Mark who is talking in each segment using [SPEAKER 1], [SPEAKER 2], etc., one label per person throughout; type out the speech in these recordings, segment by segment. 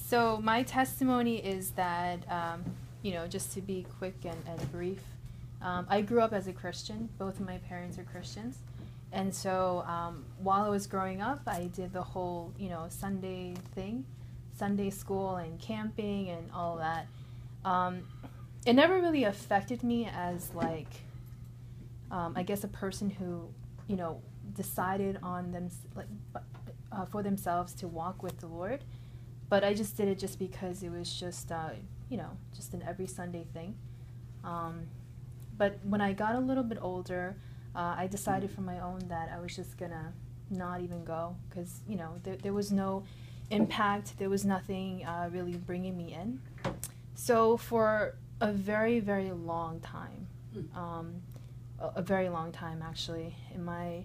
[SPEAKER 1] So my testimony is that, just to be quick and brief, I grew up as a Christian. Both of my parents are Christians. And so while I was growing up, I did the whole, Sunday thing, Sunday school and camping and all of that. It never really affected me as, like, I guess a person who, decided on them, for themselves to walk with the Lord. But I just did it just because it was just, just an every Sunday thing. But when I got a little bit older, I decided for my own that I was just going to not even go because, there was no impact. There was nothing really bringing me in. So for a very, very long time, a very long time actually, in my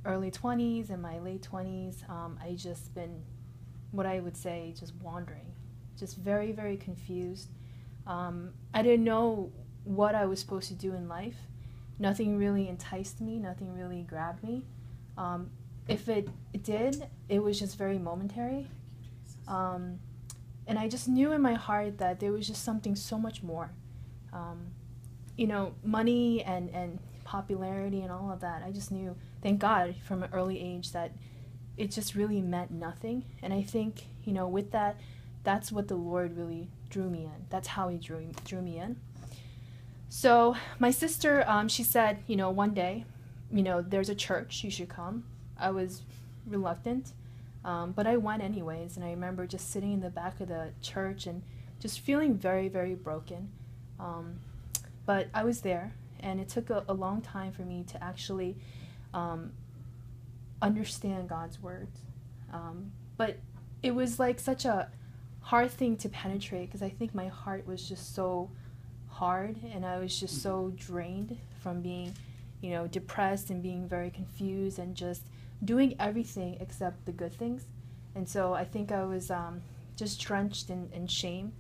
[SPEAKER 1] early 20s and my late 20s, I just been, what I would say, just wandering, just very, very confused. I didn't know what I was supposed to do in life. Nothing really enticed me, nothing really grabbed me. If it did, it was just very momentary. And I just knew in my heart that there was just something so much more. Money and popularity and all of that, I just knew, thank God, from an early age that it just really meant nothing. And I think, with that, that's what the Lord really drew me in. That's how he drew me in. So my sister, she said, one day, there's a church, you should come. I was reluctant, but I went anyways. And I remember just sitting in the back of the church and just feeling very, very broken. But I was there, and it took a long time for me to actually understand God's words. But it was like such a hard thing to penetrate because I think my heart was just so hard, and I was just so drained from being, depressed and being very confused and just doing everything except the good things. And so I think I was just drenched in shame.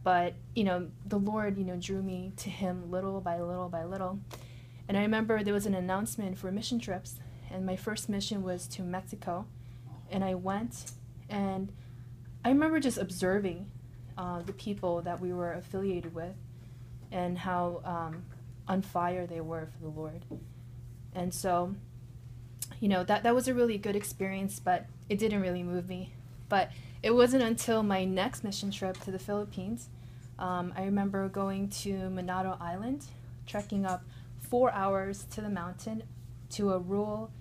[SPEAKER 1] But, the Lord, drew me to him little by little by little. And I remember there was an announcement for mission trips, and my first mission was to Mexico. And I went, and I remember just observing the people that we were affiliated with and how on fire they were for the Lord. And so, that was a really good experience, but it didn't really move me. But it wasn't until my next mission trip to the Philippines, I remember going to Manado Island, trekking up 4 hours to the mountain to a rural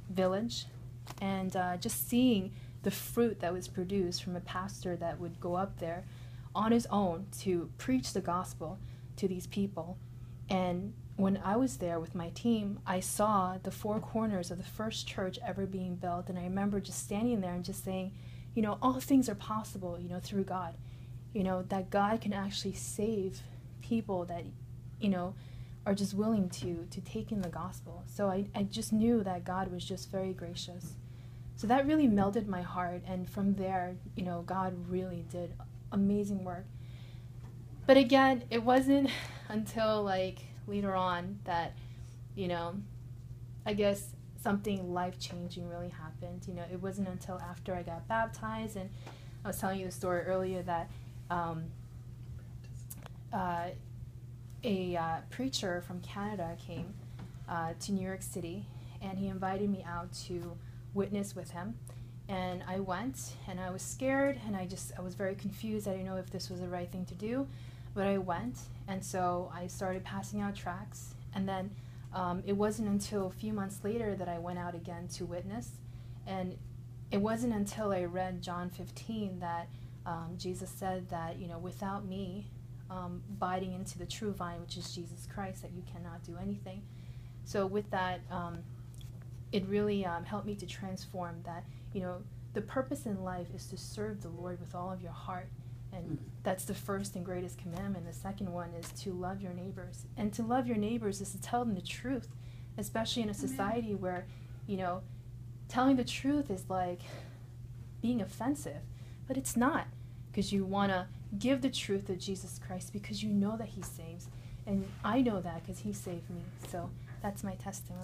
[SPEAKER 1] village, and just seeing the fruit that was produced from a pastor that would go up there on his own to preach the gospel to these people. And when I was there with my team, I saw the 4 corners of the first church ever being built, and I remember just standing there and just saying, all things are possible, through God. That God can actually save people that, are just willing to take in the gospel. So I just knew that God was just very gracious. So that really melted my heart, and from there, God really did amazing work. But again, it wasn't until later on that, I guess something life-changing really happened. It wasn't until after I got baptized, and I was telling you the story earlier that a preacher from Canada came to New York City, and he invited me out to witness with him. And I went, and I was scared, and I was very confused. I didn't know if this was the right thing to do, but I went, and so I started passing out tracts. And then it wasn't until a few months later that I went out again to witness. And it wasn't until I read John 15 that Jesus said that, without me biting into the true vine, which is Jesus Christ, that you cannot do anything. So with that, it really helped me to transform that, the purpose in life is to serve the Lord with all of your heart. And that's the first and greatest commandment. The second one is to love your neighbors. And to love your neighbors is to tell them the truth, especially in a society where, telling the truth is like being offensive. But it's not, because you want to give the truth of Jesus Christ because you know that he saves. And I know that because he saved me. So that's my testimony.